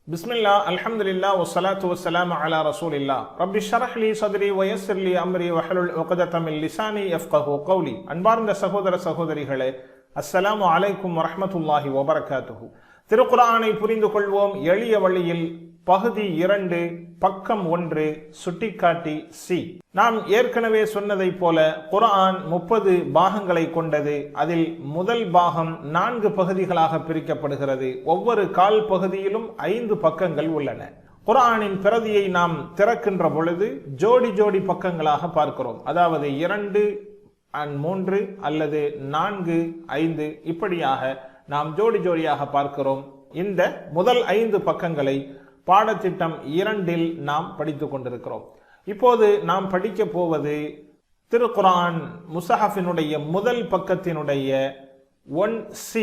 பிஸ்மில்லா அல்ஹம்துலில்லா வஸ்ஸலாத்து வஸ்ஸலாமு அலா ரசூலில்லா ரப்பி ஷ்ரஹ் லி ஸத்ரி வயஸ்ஸிர் லி அம்ரி வஹ்லுல் உக்ததம் மின் லிசானி யஃப்கஹு கௌலி. அன்பார்ந்த சகோதர சகோதரிகளே, அஸ்ஸலாமு அலைக்கும் வரஹ்மத்துல்லாஹி வபரகாத்துஹு. திருக்குர்ஆனை புரிந்து கொள்வோம் எளிய வழியில், பகுதி 2, பக்கம் 1, சுட்டிக்காட்டி சி. நாம் ஏற்கனவே சொன்னதை போல குர்ஆன் 30 பாகங்களை கொண்டது. அதில் முதல் பாகம் 4 பகுதிகளாக பிரிக்கப்படுகிறது. ஒவ்வொரு கால் பகுதியிலும் 5 பக்கங்கள் உள்ளன. குர்ஆனின் பிரதியை நாம் திறக்கின்ற பொழுது ஜோடி ஜோடி பக்கங்களாக பார்க்கிறோம். அதாவது 2, 3 அல்லது 4, 5 இப்படியாக நாம் ஜோடி ஜோடியாக பார்க்கிறோம். இந்த முதல் 5 பக்கங்களை பாடத்திட்டம் 2 நாம் படித்துக் கொண்டிருக்கிறோம். இப்போது நாம் படிக்க போவது திருக்குர்ஆன் முஸஹஃபினுடைய முதல் பக்கத்தினுடைய 1C,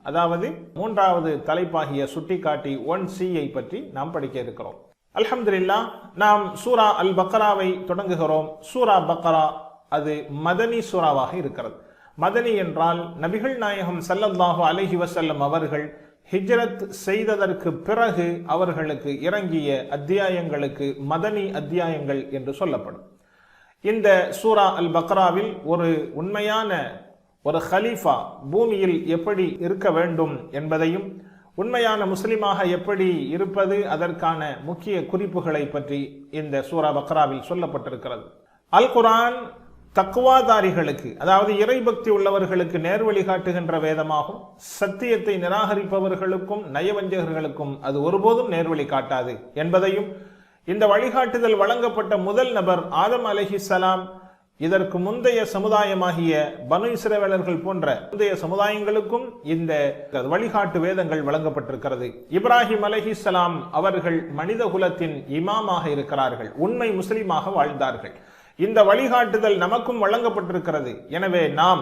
அதாவது 3வது தலைப்பாகிய சுட்டிக்காட்டி 1C பற்றி நாம் படிக்க இருக்கிறோம். அல்ஹம்துலில்லாஹ், நாம் சூரா அல் பக்ராவை தொடங்குகிறோம். சூரா பக்ரா அது மதனி சூராவாக இருக்கிறது. மதனி என்றால் நபிகள் நாயகம் ஸல்லல்லாஹு அலைஹி வஸல்லம் அவர்கள் ஹிஜ்ரத் செய்ததற்கு பிறகு அவர்களுக்கு இறங்கிய அத்தியாயங்களுக்கு மதனி அத்தியாயங்கள் என்று சொல்லப்படும். இந்த சூரா அல் பக்ராவில் ஒரு உண்மையான ஒரு ஹலீஃபா பூமியில் எப்படி இருக்க வேண்டும் என்பதையும், உண்மையான முஸ்லிமாக எப்படி இருப்பது அதற்கான முக்கிய குறிப்புகளை பற்றி இந்த சூரா பக்ராவில் சொல்லப்பட்டிருக்கிறது. அல் குர்ஆன் தக்வாதாரிகளுக்கு, அதாவது இறைபக்தி உள்ளவர்களுக்கு நேர்வழி காட்டுகின்ற வேதமாகும். சத்தியத்தை நிராகரிப்பவர்களுக்கும் நயவஞ்சகர்களுக்கும் அது ஒருபோதும் நேர்வழி காட்டாது என்பதையும், இந்த வழிகாட்டுதல் வழங்கப்பட்ட முதல் நபர் ஆதம் அலைஹிஸ்ஸலாம், இதற்கு முந்தைய சமுதாயமாகிய பனு இஸ்ரவேலர்கள் போன்ற முந்தைய சமுதாயங்களுக்கும் இந்த வழிகாட்டு வேதங்கள் வழங்கப்பட்டிருக்கிறது. இப்ராஹிம் அலைஹிஸ்ஸலாம் அவர்கள் மனித குலத்தின் இமாமாக இருக்கிறார்கள், உண்மை முஸ்லிமாக வாழ்ந்தார்கள். இந்த வழிகாட்டுதல் நமக்கும் வழங்கப்பட்டிருக்கிறது. எனவே நாம்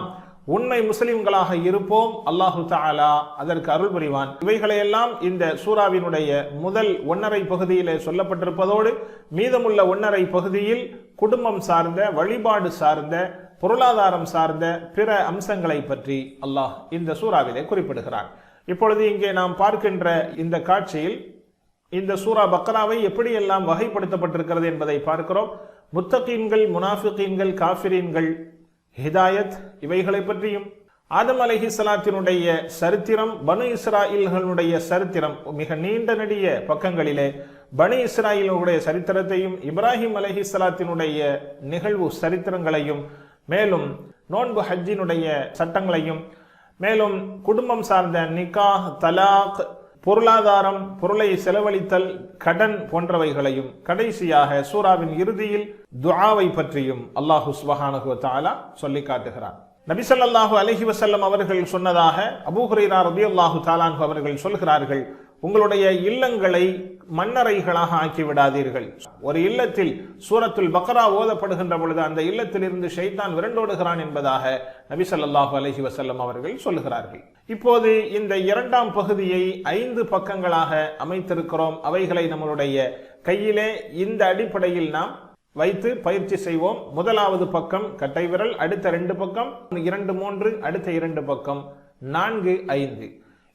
உண்மை முஸ்லிம்களாக இருப்போம். அல்லாஹு தஆலா அதற்கு அருள் புரிவான். இவைகளையெல்லாம் இந்த சூராவினுடைய முதல் 1.5 பகுதியிலே சொல்லப்பட்டிருப்பதோடு மீதமுள்ள 1.5 பகுதியில் குடும்பம் சார்ந்த, வழிபாடு சார்ந்த, பொருளாதாரம் சார்ந்த பிற அம்சங்களை பற்றி அல்லாஹ் இந்த சூராவிலே குறிப்பிடுகிறார். இப்பொழுது இங்கே நாம் பார்க்கின்ற இந்த காட்சியில் இந்த சூரா பக்ராவை எப்படியெல்லாம் வகைப்படுத்தப்பட்டிருக்கிறது என்பதை பார்க்கிறோம். முத்தகீன்கள், முனாஃபிகீன்கள், காஃபிரீன்கள், ஹிதாயத் இவைகளை பற்றியும், ஆதம் அலைஹிஸ்ஸலாத்தினுடைய சரித்திரம், பனு இஸ்ராயீல்களுடைய சரித்திரம், மிக நீண்ட நெடிய பக்கங்களிலே பனு இஸ்ராயீலுடைய சரித்திரத்தையும், இப்ராஹிம் அலைஹிஸ்ஸலாத்தினுடைய நிகழ்வு சரித்திரங்களையும், மேலும் நோன்பு ஹஜ்ஜினுடைய சட்டங்களையும், மேலும் குடும்பம் சார்ந்த நிக்காஹ், தலாக், பொருளாதாரம், பொருளை செலவழித்தல், கடன் போன்றவைகளையும், கடைசியாக சூராவின் இறுதியில் துஆவை பற்றியும் அல்லாஹு சுப்ஹானஹு வ தஆலா சொல்லி காட்டுகிறார். நபி ஸல்லல்லாஹு அலைஹி வஸல்லம் அவர்கள் சொன்னதாக அபூ ஹுரைரா ரலியல்லாஹு தஆலா அன்ஹு அவர்கள் சொல்கிறார்கள், உங்களுடைய இல்லங்களை மண்ணறைகளாக ஆக்கிவிடாதீர்கள். ஒரு இல்லத்தில் சூரத்துல் பக்ரா ஓதப்படுகின்ற பொழுது அந்த இல்லத்தில் இருந்து ஷைத்தான் விரண்டோடுகிறான் என்பதாக நபி ஸல்லல்லாஹு அலைஹி வஸல்லம் அவர்கள் சொல்லுகிறார்கள். இப்போது இந்த 2ஆம் பகுதியை 5 பக்கங்களாக அமைத்திருக்கிறோம். அவைகளை நம்மளுடைய கையிலே இந்த அடிப்படையில் நாம் வைத்து பயிற்சி செய்வோம். முதலாவது பக்கம் கட்டை விரல், அடுத்த 2 பக்கம் 2, 3, அடுத்த 2 பக்கம் 4, 5.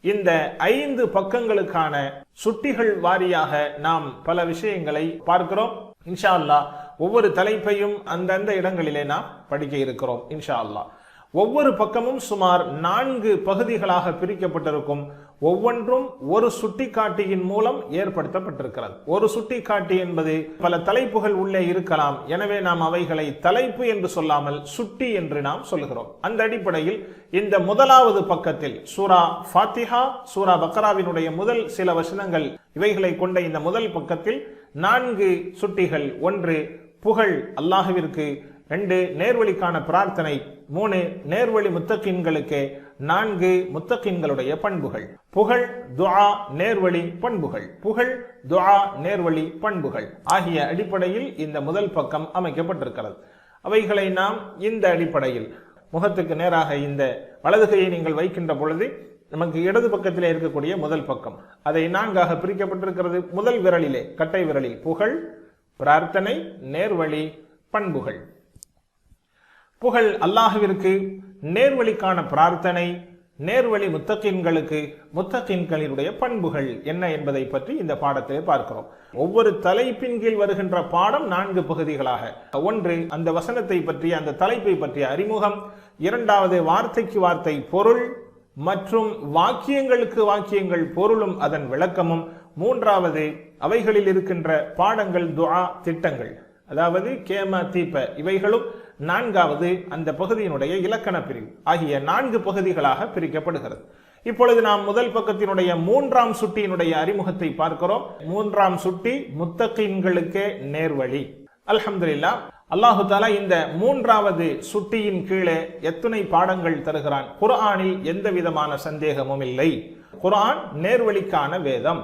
இந்த 5 பக்கங்களுக்கான சுட்டிகள் வாரியாக நாம் பல விஷயங்களை பார்க்கிறோம். இன்ஷா அல்லாஹ் ஒவ்வொரு தலைப்பையும் அந்தந்த இடங்களிலே நாம் படிக்க இருக்கிறோம். இன்ஷா அல்லாஹ் ஒவ்வொரு பக்கமும் சுமார் 4 பகுதிகளாக பிரிக்கப்பட்டிருக்கும். ஒவ்வொன்றும் ஒரு சுட்டிக்காட்டியின் மூலம் ஏற்படுத்தப்பட்டிருக்கிறது. ஒரு சுட்டிக்காட்டி என்பது பல தலைப்புகள் உள்ளே இருக்கலாம். எனவே நாம் அவைகளை தலைப்பு என்று சொல்லாமல் சுட்டி என்று நாம் சொல்கிறோம். அந்த அடிப்படையில் இந்த முதலாவது பக்கத்தில் சூரா ஃபாத்திஹா, சூரா பக்ராவினுடைய முதல் சில வசனங்கள் இவைகளை கொண்ட இந்த முதல் பக்கத்தில் 4 சுட்டிகள். 1 புகழ் அல்லாஹ்விற்கு, 2 நேர்வழிக்கான பிரார்த்தனை, 3 நேர்வழி முத்தகீன்களுக்கு, 4 முத்தகீன்களுடைய பண்புகள். புகழ், துஆ, நேர்வழி, பண்புகள். புகழ், துஆ, நேர்வழி, பண்புகள் ஆகிய அடிப்படையில் இந்த முதல் பக்கம் அமைக்கப்பட்டிருக்கிறது. அவைகளை நாம் இந்த அடிப்படையில் முகத்துக்கு நேராக இந்த வலதுகையை நீங்கள் வைக்கின்ற பொழுது நமக்கு இடது பக்கத்திலே இருக்கக்கூடிய முதல் பக்கம் அதை 4ஆக பிரிக்கப்பட்டிருக்கிறது. முதல் விரலிலே, கட்டை விரலில் புகழ், பிரார்த்தனை, நேர்வழி, பண்புகள். புகழ் அல்லாஹ்விற்கு, நேர்வழிக்கான பிரார்த்தனை, நேர்வழி முத்தகீன்களுக்கு முத்தகீன்களினுடைய பண்புகள் என்ன என்பதை பற்றி இந்த பாடத்திலே பார்க்கிறோம். ஒவ்வொரு தலைப்பின் கீழ் வருகின்ற பாடம் 4 பகுதிகளாக. ஒன்று, அந்த வசனத்தை பற்றிய அந்த தலைப்பை பற்றிய அறிமுகம். இரண்டாவது, வார்த்தைக்கு வார்த்தை பொருள் மற்றும் வாக்கியங்களுக்கு வாக்கியங்கள் பொருளும் அதன் விளக்கமும். மூன்றாவது, அவைகளில் இருக்கின்ற பாடங்கள், துஆ, திட்டங்கள், அதாவது கேம தீப இவைகளும். நான்காவது, அந்த பகுதியினுடைய இலக்கண பிரிவு ஆகிய 4 பகுதிகளாக பிரிக்கப்படுகிறது. இப்பொழுது நாம் முதல் பக்கத்தினுடைய 3ஆம் சுட்டியினுடைய அறிமுகத்தை பார்க்கிறோம். 3ஆம் சுட்டி முத்தகீன்களுக்கே நேர்வழி. அல்ஹம்துலில்லாஹ், அல்லாஹு தஆலா இந்த 3வது சுட்டியின் கீழே எத்தனை பாடங்கள் தருகிறான்? குர்ஆனில் எந்த விதமான சந்தேகமும் இல்லை. குர்ஆன் நேர்வழிக்கான வேதம்,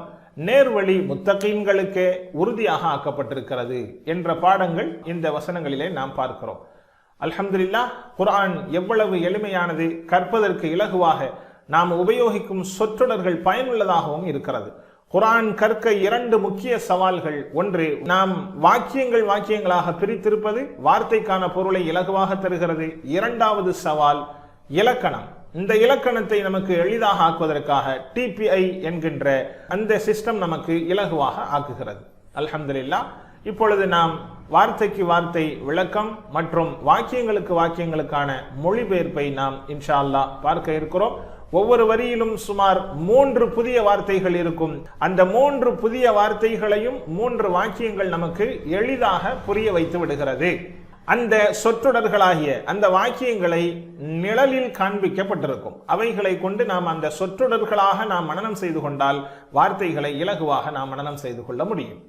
நேர்வழி முத்தகீன்களுக்கே உறுதியாக ஆக்கப்பட்டிருக்கிறது என்ற பாடங்கள் இந்த வசனங்களிலே நாம் பார்க்கிறோம். அல்ஹம்துலில்லாஹ், குர்ஆன் எவ்வளவு எளிமையானது, கற்பதற்கு இலகுவாக, நாம் உபயோகிக்கும் சொற்றொடர்கள் பயனுள்ளதாகவும் இருக்கிறது. குர்ஆன் கற்க 2 முக்கிய சவால்கள். ஒன்று, நாம் வாக்கியங்களாக பிரித்திருப்பது வார்த்தைக்கான பொருளை இலகுவாக தருகிறது. இரண்டாவது சவால் இலக்கணம். இந்த இலக்கணத்தை நமக்கு எளிதாக ஆக்குவதற்காக டிபிஐ என்கின்ற அந்த சிஸ்டம் நமக்கு இலகுவாக ஆக்குகிறது. அல்ஹம்துலில்லாஹ், இப்பொழுது நாம் வார்த்தைக்கு வார்த்தை விளக்கம் மற்றும் வாக்கியங்களுக்கு வாக்கியங்களுக்கான மொழிபெயர்ப்பை நாம் இன்ஷா அல்லாஹ் பார்க்க இருக்கிறோம். ஒவ்வொரு வரியிலும் சுமார் 3 புதிய வார்த்தைகள் இருக்கும். அந்த 3 புதிய வார்த்தைகளையும் 3 வாக்கியங்கள் நமக்கு எளிதாக புரிய வைத்து விடுகிறது. அந்த சொற்றொடர்களாகிய அந்த வாக்கியங்களை நிழலில் காண்பிக்கப்பட்டிருக்கும். அவைகளை கொண்டு நாம் அந்த சொற்றொடர்களாக நாம் மனனம் செய்து கொண்டால் வார்த்தைகளை இலகுவாக நாம் மனனம் செய்து கொள்ள முடியும்.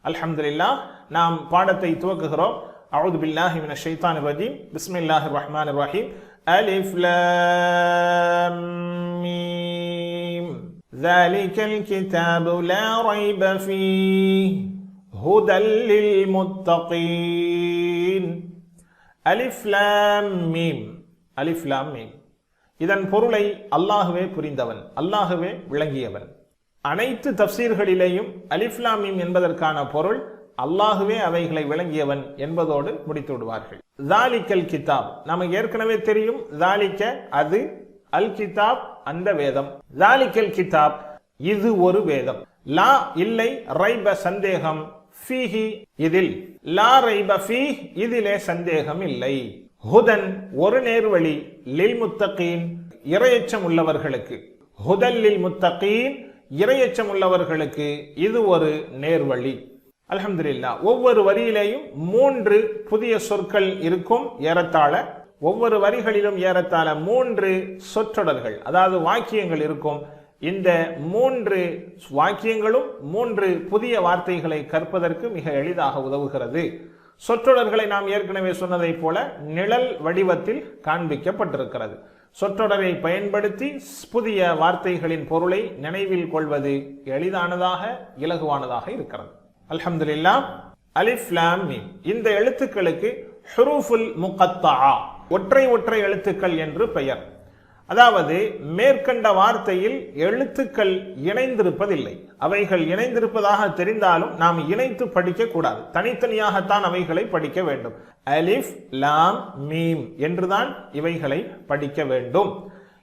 அல்ஹம்துலில்லாஹ், நாம் பாடத்தை துவக்குகிறோம். அஊது பில்லாஹி மினஷ் ஷைத்தானிர் ரஜீம். பிஸ்மில்லாஹிர் ரஹ்மானிர் ரஹீம். அலிஃப் லாம் மீம். ஸாலிகல் கிதாபு லா ரைப ஃபீஹ் ஹுதல் லில் முத்தகீன். அலிஃப் லாம் மீம். அலிஃப் லாம் மீம், இதன் பொருளை அல்லாஹ்வே புரிந்தவன், அல்லாஹ்வே விளங்கியவன். அனைத்து தஃப்சீர்களிலேயும் அலிஃப் லாம் மீம் என்பதற்கான பொருள் அல்லாஹ்வே அவைகளை விளங்கியவன் என்பதோடு முடித்து விடுவார்கள். ஸாலிகல் கிதாப், நமக்கு ஏற்கனவே தெரியும். ஸாலிக அது, அல் கிதாப் அந்த வேதம். ஸாலிகல் கிதாப் இது ஒரு வேதம். லா இல்லை, ரைப சந்தேகம், ஃபீஹி இதில், லா ரைப ஃபீஹ் இதிலே சந்தேகம் இல்லை. ஹுதன் ஒரு நேர்வழி, லில் முத்தகீன் இறையச்சம் உள்ளவர்களுக்கு. ஹுதல் லில் முத்தகீன் இறையச்சம் உள்ளவர்களுக்கு இது ஒரு நேர்வழி. அல்ஹம்துலில்லாஹ், ஒவ்வொரு வரியிலேயும் 3 புதிய சொற்கள் இருக்கும். ஏறத்தாழ ஒவ்வொரு வரிகளிலும் ஏறத்தாழ 3 சொற்றொடர்கள், அதாவது வாக்கியங்கள் இருக்கும். இந்த 3 வாக்கியங்களும் 3 புதிய வார்த்தைகளை கற்பதற்கு மிக எளிதாக உதவுகிறது. சொற்றொடர்களை நாம் ஏற்கனவே சொன்னதை போல நிழல் வடிவத்தில் காண்பிக்கப்பட்டிருக்கிறது. சொற்றொடரை பயன்படுத்தி புதிய வார்த்தைகளின் பொருளை நினைவில் கொள்வது எளிதானதாக இலகுவானதாக இருக்கிறது. அல்ஹம்துலில்லாஹ், அலிஃப் லாம் மீம் இந்த எழுத்துக்களுக்கு ஹுரூஃபுல் முகத்தஆ, ஒற்றை ஒற்றை எழுத்துக்கள் என்று பெயர். அதாவது மேற்கண்ட வார்த்தையில் எழுத்துக்கள் இணைந்திருப்பதில்லை. அவைகள் இணைந்திருப்பதாக தெரிந்தாலும் நாம் இணைத்து படிக்க கூடாது, தனித்தனியாகத்தான் அவைகளை படிக்க வேண்டும். அலிஃப் லாம் மீம் என்றுதான் இவைகளை படிக்க வேண்டும்.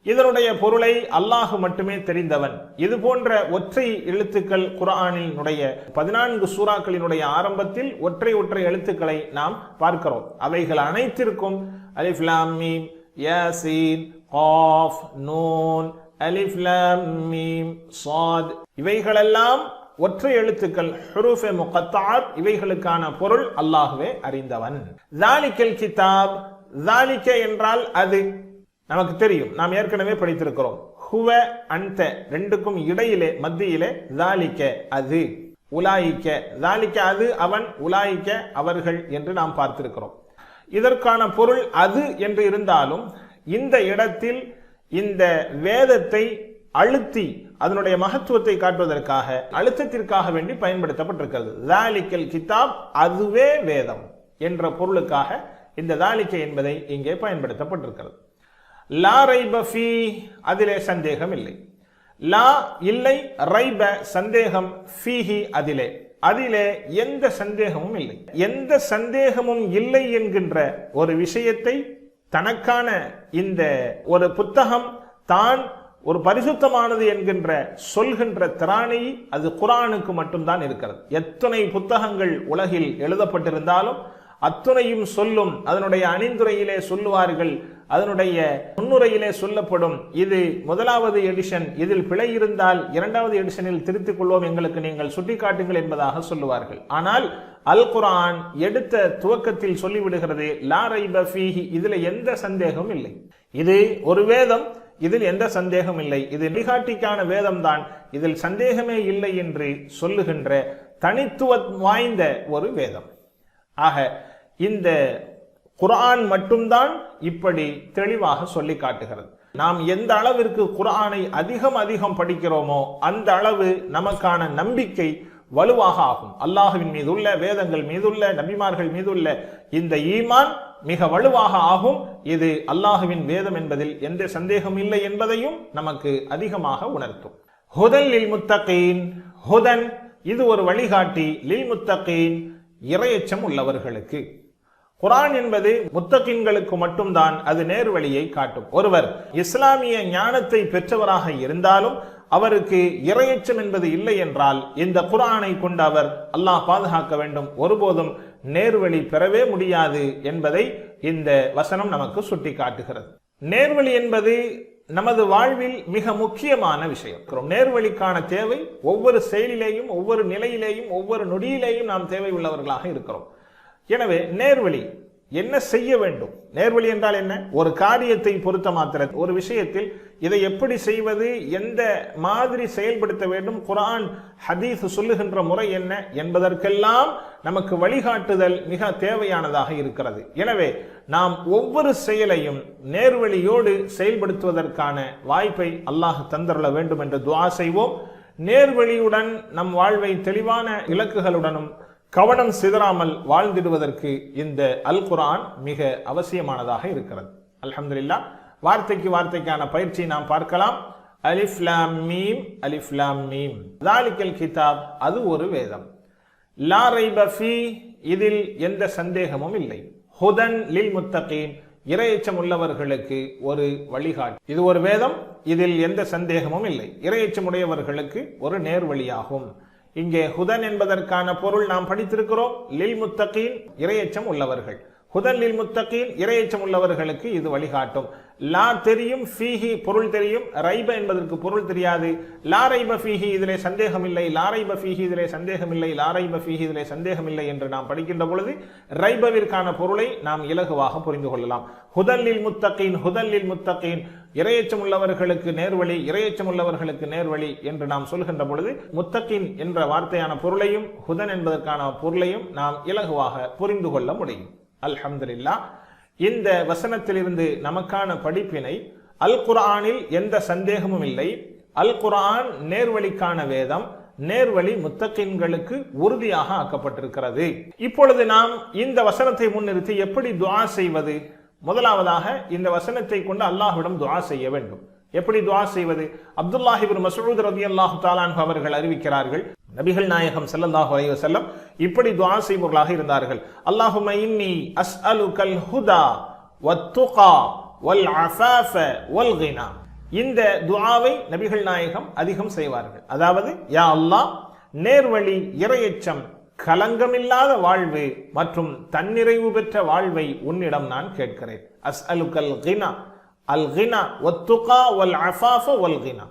இதனுடைய பொருளை அல்லாஹ் மட்டுமே தெரிந்தவன். இது போன்ற ஒற்றை எழுத்துக்கள் குர்ஆனினுடைய 14 சூறாக்களினுடைய ஆரம்பத்தில் ஒற்றை ஒற்றை எழுத்துக்களை நாம் பார்க்கிறோம். அவைகள் அனைத்திற்கும் அலிஃப் லாம் மீம், யாசீன், காஃப், நூன், அலிஃப் லாம் மீம், ஸாத் இவைகளெல்லாம் ஒற்றை எழுத்துக்கள், ஹுரூஃபே முகத்தஆத். இவைகளுக்கான பொருள் அல்லாஹ்வே அறிந்தவன். ஸாலிகல் கிதாப், ஸாலிக என்றால் அது, நமக்கு தெரியும், நாம் ஏற்கனவே படித்திருக்கிறோம். ஹுவ அன்த ரெண்டுக்கும் இடையிலே மத்தியிலே ஸாலிக அது, உலாயிக்க ஸாலிக அது அவன், உலாயிக்க அவர்கள் என்று நாம் பார்த்திருக்கிறோம். இதற்கான பொருள் அது என்று இருந்தாலும் இந்த இடத்தில் இந்த வேதத்தை அழுத்தி அதனுடைய மகத்துவத்தை காட்டுவதற்காக அழுத்தத்திற்காக வேண்டி பயன்படுத்தப்பட்டிருக்கிறது. ஸாலிகல் கிதாப் அதுவே வேதம் என்ற பொருளுக்காக இந்த ஸாலிக என்பதை இங்கே பயன்படுத்தப்பட்டிருக்கிறது. லா ரைப ஃபீ அதிலே சந்தேகம் இல்லை. லா இல்லை, ரைப சந்தேகம், ஃபீஹி அதிலே, அதிலே எந்த சந்தேகமும் இல்லை. எந்த சந்தேகமும் இல்லை என்கின்ற ஒரு விஷயத்தை தனக்கான இந்த ஒரு புத்தகம் தான் ஒரு பரிசுத்தமானது என்கின்ற சொல்கின்ற திராணி அது குர்ஆனுக்கு மட்டும்தான் இருக்கிறது. எத்தனை புத்தகங்கள் உலகில் எழுதப்பட்டிருந்தாலும் அத்துணையும் சொல்லும். அதனுடைய அணிந்துரையிலே சொல்லுவார்கள், அதனுடைய முன்னுரையிலே சொல்லப்படும், இது முதலாவது எடிஷன், இதில் பிழை இருந்தால் இரண்டாவது எடிஷனில் திருத்திக் கொள்வோம், எங்களுக்கு நீங்கள் சுட்டிக்காட்டுங்கள் என்பதாக சொல்லுவார்கள். ஆனால் அல் குர்ஆன் எடுத்த துவக்கத்தில் சொல்லிவிடுகிறது, லா ரைப ஃபீஹி, இதுல எந்த சந்தேகமும் இல்லை, இது ஒரு வேதம், இதில் எந்த சந்தேகம் இல்லை, இது வழிகாட்டிக்கான வேதம் தான், இதில் சந்தேகமே இல்லை என்று சொல்லுகின்ற தனித்துவம் வாய்ந்த ஒரு வேதம். ஆக இந்த குர்ஆன் மட்டும்தான் இப்படி தெளிவாக சொல்லி காட்டுகிறது. நாம் எந்த அளவிற்கு குர்ஆனை அதிகம் படிக்கிறோமோ அந்த அளவு நமக்கான நம்பிக்கை வலுவாக ஆகும். அல்லாஹ்வின் மீதுள்ள, வேதங்கள் மீதுள்ள, நபிமார்கள் மீதுள்ள இந்த ஈமான் மிக வலுவாக ஆகும். இது அல்லாஹ்வின் வேதம் என்பதில் எந்த சந்தேகம் இல்லை என்பதையும் நமக்கு அதிகமாக உணர்த்தும். ஹுதன் லில் முத்தகீன், ஹுதன் இது ஒரு வழிகாட்டி, லில் முத்தகீன் இறையச்சம் உள்ளவர்களுக்கு. குர்ஆன் என்பது முத்தகீன்களுக்கு மட்டும்தான் அது நேர் வழியை காட்டும். ஒருவர் இஸ்லாமிய ஞானத்தை பெற்றவராக இருந்தாலும் அவருக்கு இறையச்சம் என்பது இல்லை என்றால் இந்த குர்ஆனை கொண்டு அவர் அல்லாஹ் பாதுகாக்க வேண்டும், ஒருபோதும் நேர்வழி பெறவே முடியாது என்பதை இந்த வசனம் நமக்கு சுட்டி காட்டுகிறது. நேர்வழி என்பது நமது வாழ்வில் மிக முக்கியமான விஷயம். நேர்வழிக்கான தேவை ஒவ்வொரு செயலிலேயும், ஒவ்வொரு நிலையிலேயும், ஒவ்வொரு நொடியிலேயும் நாம் தேவை உள்ளவர்களாக இருக்கிறோம். எனவே நேர்வழி என்ன செய்ய வேண்டும்? நேர்வழி என்றால் என்ன? ஒரு காரியத்தை பொறுத்த மாத்திர ஒரு விஷயத்தில் இதை எப்படி செய்வது, எந்த மாதிரி செயல்படுத்த வேண்டும், குர்ஆன் ஹதீஸ் சொல்லுகின்ற முறை என்ன என்பதற்கெல்லாம் நமக்கு வழிகாட்டுதல் மிக தேவையானதாக இருக்கிறது. எனவே நாம் ஒவ்வொரு செயலையும் நேர்வழியோடு செயல்படுத்துவதற்கான வாய்ப்பை அல்லாஹ் தந்தருள வேண்டும் என்று துஆ செய்வோம். நேர்வழியுடன் நம் வாழ்வை தெளிவான இலக்குகளுடனும் கவனம் சிதறாமல் வாழ்ந்திடுவதற்கு இந்த அல் குர்ஆன் மிக அவசியமானதாக இருக்கிறது. அல்ஹம்துலில்லாஹ். வார்த்தைக்கு வார்த்தைக்கான பயிற்சியை நாம் பார்க்கலாம். அலிஃப் லாம் மீம், அலிஃப் லாம் மீம், ஸாலிகல் கிதாப், அது ஒரு வேதம். லா ரைப ஃபீ, இதில் எந்த சந்தேகமும் இல்லை. ஹுதன் லில் முத்தகீன், இறையச்சம் உள்ளவர்களுக்கு ஒரு வழிகாட்டு. இது ஒரு வேதம், இதில் எந்த சந்தேகமும் இல்லை, இறையச்சம் உடையவர்களுக்கு ஒரு நேர்வழியாகும். இங்கே ஹுதன் என்பதற்கான பொருள் நாம் படித்திருக்கிறோம். லில் முத்தகீன் இறையச்சம் உள்ளவர்கள், ஹுதன் லில் முத்தகீன் இறையச்சம் உள்ளவர்களுக்கு இது வழிகாட்டும். லா தெரியும், ஃபீஹி பொருள் தெரியும், ரைப என்பதற்கு பொருள் தெரியாது. லா ரைப ஃபீஹி இதிலே சந்தேகம் இல்லை, லா ரைப ஃபீஹி இதிலே சந்தேகம் இல்லை, லா ரைப ஃபீஹி இதிலே சந்தேகம் இல்லை என்று நாம் படிக்கின்ற பொழுது ரைபவிற்கான பொருளை நாம் இலகுவாக புரிந்து கொள்ளலாம். ஹுதன் லில் முத்தகீன், ஹுதன் லில் முத்தகீன் இறையச்சம் உள்ளவர்களுக்கு நேர்வழி, இறையச்சம் உள்ளவர்களுக்கு நேர்வழி என்று நாம் சொல்கின்ற பொழுது முத்தகீன் என்ற வார்த்தையான பொருளையும் ஹுதன் என்பதற்கான பொருளையும் நாம் இலகுவாக புரிந்து கொள்ள முடியும். அல்ஹம்துலில்லாஹ். இந்த வசனத்திலிருந்து நமக்கான படிப்பினை, அல் குர்ஆனில் எந்த சந்தேகமும் இல்லை, அல் குர்ஆன் நேர்வழிக்கான வேதம், நேர்வழி முத்தகீன்களுக்கு உறுதியாக ஆக்கப்பட்டிருக்கிறது. இப்பொழுது நாம் இந்த வசனத்தை முன்னிறுத்தி எப்படி துஆ செய்வது? முதலாவதாக இந்த வசனத்தை கொண்டு அல்லாஹ்விடம் துஆ செய்ய வேண்டும். எப்படி துஆ செய்வது? அப்துல்லாஹ் இப்னு மஸ்ஊத் ரலியல்லாஹு தஆலா அன்ஹு அவர்கள் அறிவிக்கிறார்கள், நபிகள் நாயகம் ஸல்லல்லாஹு அலைஹி வஸல்லம் இப்படி துஆ செய்பவர்களாக இருந்தார்கள். அல்லாஹும்ம இன்னி அஸ்அலுகல் ஹுதா வத்துகா வல் அஃபாஃப வல் கினா. இந்த துஆவை நபிகள் நாயகம் அதிகம் செய்வார்கள். அதாவது, யா அல்லாஹ், நேர்வழி, இறையச்சம், கலங்கமில்லாத வாழ்வு மற்றும் தன்னிறைவு பெற்ற வாழ்வை உன்னிடம் நான் கேட்கிறேன். அஸ்அலுகல் கினா, அல் கினா வத்துகா வல் அஃபாஃப வல் கினா.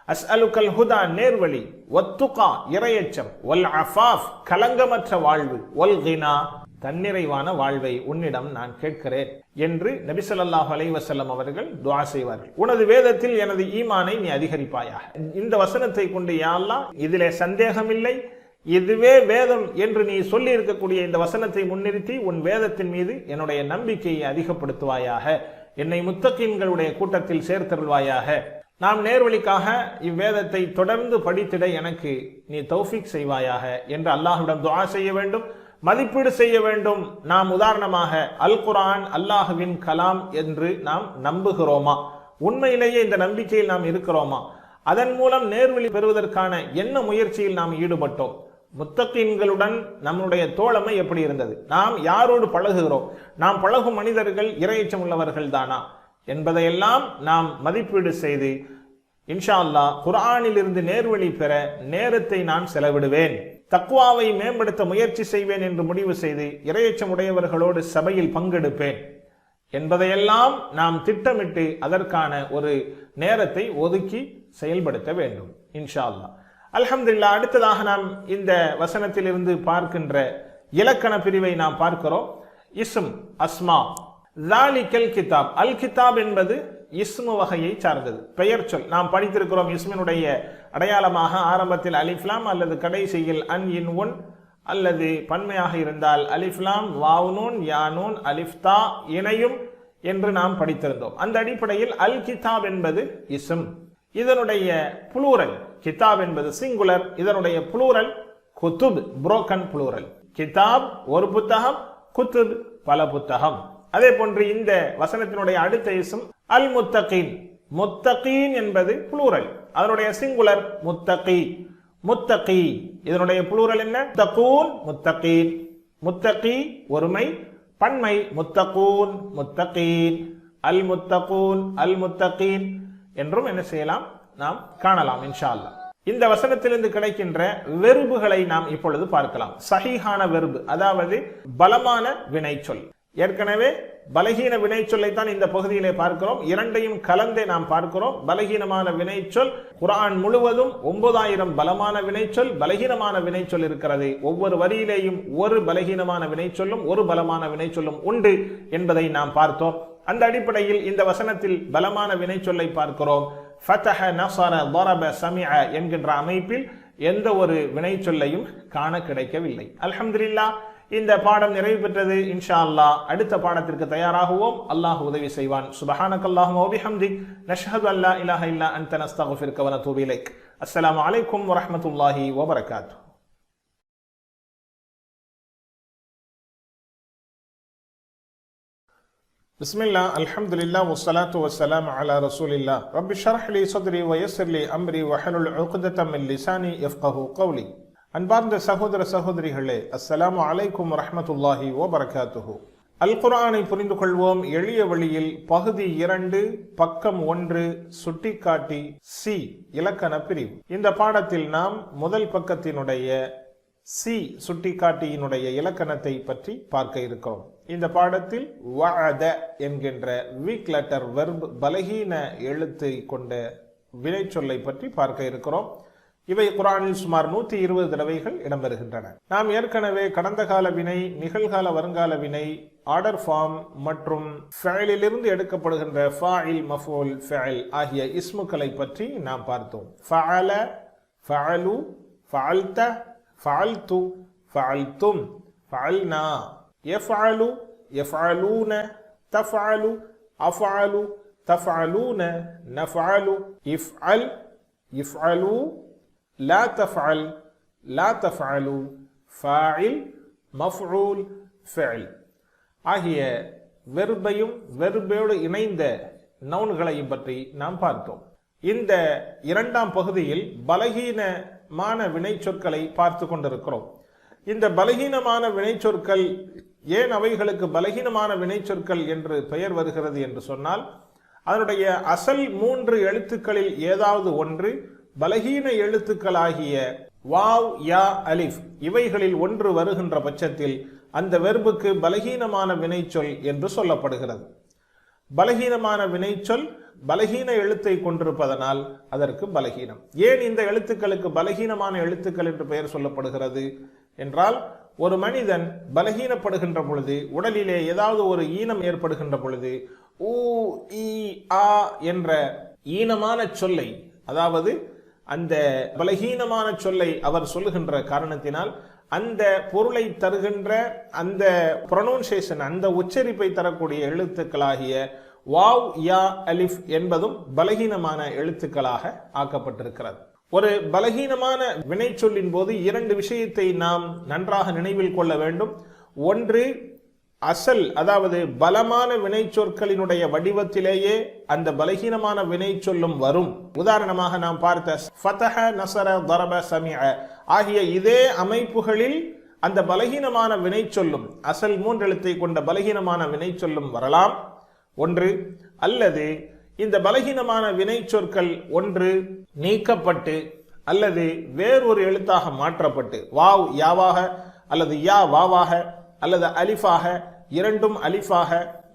அஸ்அலுகல் ஹுதா நேர்வழி, வத்துகா இறையச்சம், வல் அஃபாஃப் கலங்கமற்ற வாழ்வு, வல் கினா தன்னிறைவான வாழ்வை உன்னிடம் நான் கேட்கிறேன் என்று நபி ஸல்லல்லாஹு அலைஹி வஸல்லம் அவர்கள் துஆ செய்வார்கள். உனது வேதத்தில் எனது ஈமானை நீ அதிகரிப்பாயாக. இந்த வசனத்தை கொண்டு, யா அல்லாஹ், இதிலே சந்தேகமில்லை, இதுவே வேதம் என்று நீ சொல்லி இருக்கக்கூடிய இந்த வசனத்தை முன்னிறுத்தி உன் வேதத்தின் மீது என்னுடைய நம்பிக்கையை அதிகப்படுத்துவாயாக, என்னை முத்தகீன்களுடைய கூட்டத்தில் சேர்த்தருள்வாயாக, நாம் நேர்வழிக்காக இவ்வேதத்தை தொடர்ந்து படித்திட எனக்கு நீ தௌஃபீக் செய்வாயாக என்று அல்லாஹ்விடம் துஆ செய்ய வேண்டும், மதிப்பீடு செய்ய வேண்டும். நாம் உதாரணமாக அல் குர்ஆன் அல்லாஹ்வின் கலாம் என்று நாம் நம்புகிறோமா? உண்மையிலேயே இந்த நம்பிக்கையில் நாம் இருக்கிறோமா? அதன் மூலம் நேர்வழி பெறுவதற்கான என்ன முயற்சியில் நாம் ஈடுபட்டோம்? முத்தகீன்களுடன் நம்முடைய தோழமை எப்படி இருந்தது? நாம் யாரோடு பழகுகிறோம்? நாம் பழகும் மனிதர்கள் இறையச்சம் உள்ளவர்கள் தானா? என்பதையெல்லாம் நாம் மதிப்பீடு செய்து இன்ஷா அல்லாஹ் குர்ஆனில் இருந்து நேர்வழி பெற நேரத்தை நான் செலவிடுவேன், தக்வாவை மேம்படுத்த முயற்சி செய்வேன் என்று முடிவு செய்து இறையச்சம் உடையவர்களோடு சபையில் பங்கெடுப்பேன் என்பதையெல்லாம் நாம் திட்டமிட்டு அதற்கான ஒரு நேரத்தை ஒதுக்கி செயல்படுத்த வேண்டும் இன்ஷா அல்லாஹ். அல்ஹம்துலில்லாஹ். அடுத்ததாக நாம் இந்த வசனத்தில் இருந்து பார்க்கின்ற இலக்கண பிரிவை நாம் பார்க்கிறோம். இஸ்ம், அஸ்மா. ஸாலிகல் கிதாப். அல் கிதாப் என்பது இஸ்மு வகையை சார்ந்தது, பெயர் சொல். நாம் படித்திருக்கிறோம் இஸ்மினுடைய அடையாளமாக ஆரம்பத்தில் அலிஃப்லாம் அல்லது கடைசியில் அன் இன் உன், அல்லது பன்மையாக இருந்தால் அலிஃப்லாம் வாவ்னூன் யானூன் அலிஃப்தா இணையும் என்று நாம் படித்திருந்தோம். அந்த அடிப்படையில் அல் கிதாப் என்பது இஸ்ம். இதனுடைய புளூரல், கிதாப் என்பது சிங்குலர், இதனுடைய புளூரல் குத்துப், புரோக்கன் புளூரல். கிதாப் ஒரு புத்தகம், குத்துப் பல புத்தகம். அதே போன்று இந்த வசனத்தினுடைய அடுத்த இஸ்ம் அல் முத்தகீன். முத்தகீன் என்பது புளூரல், அதனுடைய சிங்குலர் முத்தகி. முத்தகி இதனுடைய புளூரல் என்ன? முத்தகூன் முத்தகீன். முத்தகி ஒருமை, பன்மை முத்தகூன் முத்தகீன். அல் முத்தகூன் அல் முத்தகீன் என்றும் என்ன செய்யலாம், நாம் காணலாம் இன்ஷா அல்லாஹ். இந்த வசனத்திலிருந்து கிடைக்கின்ற வெர்புகளை நாம் இப்பொழுது பார்க்கலாம். சஹீஹான வெர்பு, அதாவது பலமான வினைச்சொல். ஏற்கனவே பலகீன வினைச்சொல்லைத்தான் இந்த பகுதியிலே பார்க்கிறோம். இரண்டையும் கலந்தே நாம் பார்க்கிறோம். பலகீனமான வினைச்சொல் குர்ஆன் முழுவதும் 9000 பலமான வினைச்சொல், பலகீனமான வினைச்சொல் இருக்கிறது. ஒவ்வொரு வரியிலேயும் ஒரு பலகீனமான வினைச்சொல்லும் ஒரு பலமான வினைச்சொல்லும் உண்டு என்பதை நாம் பார்த்தோம். அந்த அடிப்படையில் இந்த வசனத்தில் பலமான வினைச்சொல்லை பார்க்கிறோம். ஃபதஹ, நஸர, ضرب, சமிஅ என்கின்ற அமைப்பில் எந்த ஒரு வினைச்சொல்லையும் காண கிடைக்கவில்லை. அல்ஹம்துலில்லாஹ். இந்த பாடம் நிறைவு பெற்றது. இன்ஷா அல்லாஹ் அடுத்த பாடத்திற்கு தயாராகுவோம். அல்லாஹ் உதவி செய்வான். சுப்ஹானக்கல்லாஹும்ம வ பிஹம்திக், நஷ்ஹது அல்லா இலாஹ இல்லா அன்த, நஸ்தக்ஃபிருக வ நதூபு இலைக். அஸ்ஸலாமு அலைக்கும் வ ரஹ்மத்துல்லாஹி வ பரகாத்துஹு. பிஸ்மில்லாஹ், அல்ஹம்துலில்லாஹ், வஸ்ஸலாத்து வஸ்ஸலாமு அலா ரசூலில்லாஹ். ரப்பி ஷ்ரஹ் லி ஸத்ரி வ யஸ்ஸிர் லி அம்ரி வஹ்லுல் உக்ததம் மின் லிசானி யஃப்கஹு கௌலி. அன்பார்ந்த சகோதர சகோதரிகளே, அஸ்ஸலாமு அலைக்கும் வரஹ்மத்துல்லாஹி வ பரகாத்துஹு. அல் குர்ஆனை புரிந்து கொள்வோம் எளிய வழியில் பகுதி 2 பக்கம் 1 சுட்டிக்காட்டி சி இலக்கண பிரிவு. இந்த பாடத்தில் நாம் முதல் பக்கத்தினுடைய சி சுட்டிக்காட்டியினுடைய இலக்கணத்தை பற்றி பார்க்க இருக்கிறோம். இந்த பாடத்தில் வஅத என்கின்ற வீக் லெட்டர் வெர்ப், பலகீன எழுத்தை கொண்ட வினைச்சொல்லை பற்றி பார்க்க இருக்கிறோம். இவை குர்ஆனில் சுமார் 120 தடவைகள் இடம்பெறுகின்றன. நாம் ஏற்கனவே கடந்த கால வினை, நிகழ்கால வருங்கால வினை, ஆர்டர் ஃபார்ம் மற்றும் ஃபஅலிலிருந்து எடுக்கப்படுகின்ற ஃபாஇல், மஃஊல், ஃபஅல் ஆகிய இஸ்முக்களை பற்றி நாம் பார்த்தோம். ஃபஅல, ஃபஅலு, ஃபஅல்த, ஃபஅல்து, ஃபஅல்தும், ஃபஅல்னா, யஃபஅலு, யஃபஅலூன, தஃபஅலு, அஃபஅலு, தஃபஅலூன, நஃபஅலு, இஃப்அல், இஃப்அலு, லா தஃபஅல், லா தஃபஅலு, ஃபாஇல், மஃஊல், ஃபஅல் ஆகிய வெர்பையும் வெர்போடு இணைந்த நவுன்களையும் பற்றி நாம் பார்த்தோம். இந்த இரண்டாம் பகுதியில் பலகீனமான வினைச்சொற்களை பார்த்து கொண்டிருக்கிறோம். இந்த பலகீனமான வினைச்சொற்கள் ஏன் அவைகளுக்கு பலகீனமான வினைச்சொற்கள் என்று பெயர் வருகிறது என்று சொன்னால், அதனுடைய அசல் 3 எழுத்துக்களில் ஏதாவது ஒன்று பலகீன எழுத்துக்களாகிய வாவ், யா, அலிஃப் இவைகளில் ஒன்று வருகின்ற பட்சத்தில் அந்த வெர்புக்கு பலகீனமான வினைச்சொல் என்று சொல்லப்படுகிறது. பலகீனமான வினைச்சொல் பலகீன எழுத்தை கொண்டிருப்பதனால் அதற்கு பலகீனம். ஏன் இந்த எழுத்துக்களுக்கு பலகீனமான எழுத்துக்கள் என்று பெயர் சொல்லப்படுகிறது என்றால், ஒரு மனிதன் பலகீனப்படுகின்ற பொழுது, உடலிலே ஏதாவது ஒரு ஈனம் ஏற்படுகின்ற பொழுது ஊ, ஈ, ஆ என்ற ஈனமான சொல்லை, அதாவது அந்த பலகீனமான சொல்லை அவர் சொல்லுகின்ற காரணத்தினால் அந்த பொருளை தருகின்ற அந்த ப்ரொனவுன்சியேஷன், அந்த உச்சரிப்பை தரக்கூடிய எழுத்துக்களாகிய வாவ், யா, அலிஃப் என்பதும் பலகீனமான எழுத்துக்களாக ஆக்கப்பட்டிருக்கிறது. ஒரு பலகீனமான வினைச்சொல்லின் போது 2 விஷயத்தை நாம் நன்றாக நினைவில் கொள்ள வேண்டும். ஒன்று, அசல், அதாவது பலமான வினைச்சொற்களினுடைய வடிவத்திலேயே அந்த பலகீனமான வினைச்சொல்லும் வரும். உதாரணமாக நாம் பார்த்த ஃபதஹ, நஸர, ضرب, சமிஅ ஆகிய இதே அமைப்புகளில் அந்த பலகீனமான வினைச்சொல்லும், அசல் 3 எழுத்தை கொண்ட பலகீனமான வினைச்சொல்லும் வரலாம். ஒன்று. அல்லது இந்த பலகீனமான வினை சொற்கள் ஒன்று நீக்கப்பட்டு அல்லது வேறொரு எழுத்தாக மாற்றப்பட்டு வாவ் யாவாக அல்லது யா வாவாக அல்லது அலிஃபாக இரண்டும் அலிஃபாக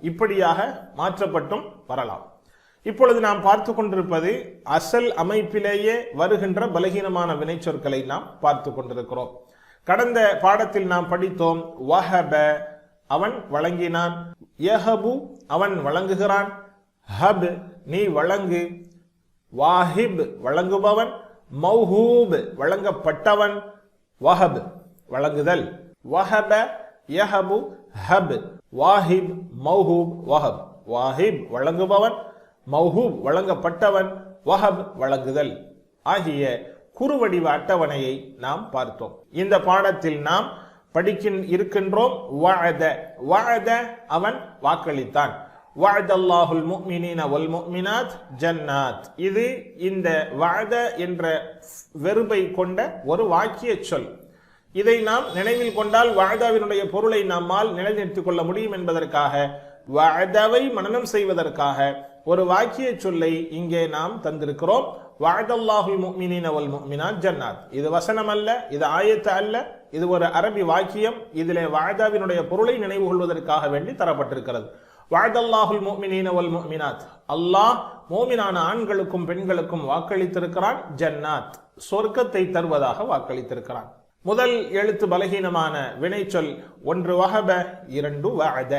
இப்படியாக மாற்றப்பட்டும் வரலாம். இப்பொழுது நாம் பார்த்து கொண்டிருப்பது அசல் அமைப்பிலேயே வருகின்ற பலகீனமான வினை சொற்களை நாம் பார்த்து கொண்டிருக்கிறோம். கடந்த பாடத்தில் நாம் படித்தோம் வஹப அவன் வழங்கினான், யஹபு அவன் வழங்குகிறான், ஹப் நீ வழங்கு, வாஹிப் வழங்குபவன், மௌஹூப் வழங்கப்பட்டவன், வஹப் வழங்குதல். வஹப யஹபு ஹப், வாஹிப் மௌஹூப் வஹப். வாஹிப் வழங்குபவன், மௌஹூப் வழங்கப்பட்டவன், வஹப் வழங்குதல் ஆகிய குறுவடிவ அட்டவணையை நாம் பார்த்தோம். இந்த பாடத்தில் நாம் இருக்கின்றோம் வஅத. வஅத அவன் வாக்களித்தான். வஅதல்லாஹுல் முஃமினீன வல் முஃமினாத் ஜன்னாத். இது இந்த வஅத என்ற வெர்பை கொண்ட ஒரு வாக்கிய சொல். இதை நாம் நினைவில் கொண்டால் வஅதாவினுடைய பொருளை நம்மால் நிலைநிறுத்திக் கொள்ள முடியும் என்பதற்காக, வஅதாவை மனனம் செய்வதற்காக ஒரு வாக்கிய சொல்லை இங்கே நாம் தந்திருக்கிறோம். வஅதல்லாஹுல் முஃமினீன வல் முஃமினாத் ஜன்னாத். இது வசனம் அல்ல, இது ஆயத்து அல்ல, இது ஒரு அரபி வாக்கியம். இதிலே வஅதாவினுடைய பொருளை நினைவு கொள்வதற்காக வேண்டி தரப்பட்டிருக்கிறது. வஅதல்லாஹுல் முஃமினீன வல் முஃமினாத், அல்லாஹ் மோமினான ஆண்களுக்கும் பெண்களுக்கும் வாக்களித்திருக்கிறான். ஜன்னாத் சொர்க்கத்தை தருவதாக வாக்களித்திருக்கிறான். முதல் எழுத்து பலகீனமான வினைச்சொல் ஒன்று வஹப, இரண்டு வஅத.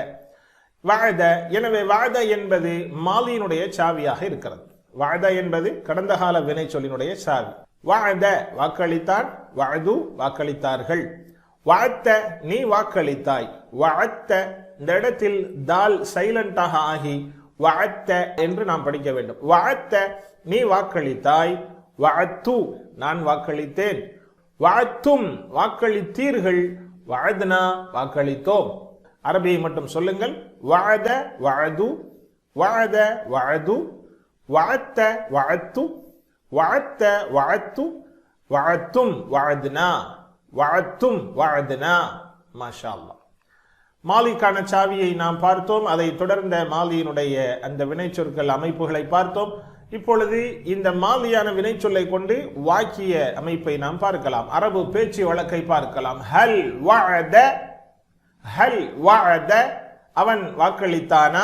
வஅத, எனவே வஅத என்பது மாலியினுடைய சாவியாக இருக்கிறது. வஅத என்பது கடந்த கால வினைச்சொல்லினுடைய சாவி. வஅத வாக்களித்தான், வஅது வாக்களித்தார்கள். வஅத்த நீ வாக்களித்தாய். வஅத்த இந்த இடத்தில் தால் சைலண்டாக ஆகி வஅத்த என்று நாம் படிக்க வேண்டும். வஅத்த நீ வாக்களித்தாய். வஅத்து நான் வாக்களித்தேன். வஅத்தும் வாக்களித்தீர்கள். வஅத்னா வாக்களித்தோம். அரபியை மட்டும் சொல்லுங்கள். வஅத வஅது, வஅத வஅது, வஅத்த வஅத்து, வஅத்த வஅத்து, வஅத்தும் வஅத்னா, வஅத்தும் வஅத்னா. மாஷா அல்லாஹ். மாலிக்கான சாவியை நாம் பார்த்தோம். அதை தொடர்ந்த மாலியினுடைய அந்த வினைச்சொற்கள் அமைப்புகளை பார்த்தோம். இப்பொழுது இந்த மாலியான வினைச்சொல்லை கொண்டு வாக்கிய அமைப்பை நாம் பார்க்கலாம். அரபு பேச்சு வழக்கை பார்க்கலாம். ஹல் வஅத, ஹல் வஅத அவன் வாக்களித்தானா?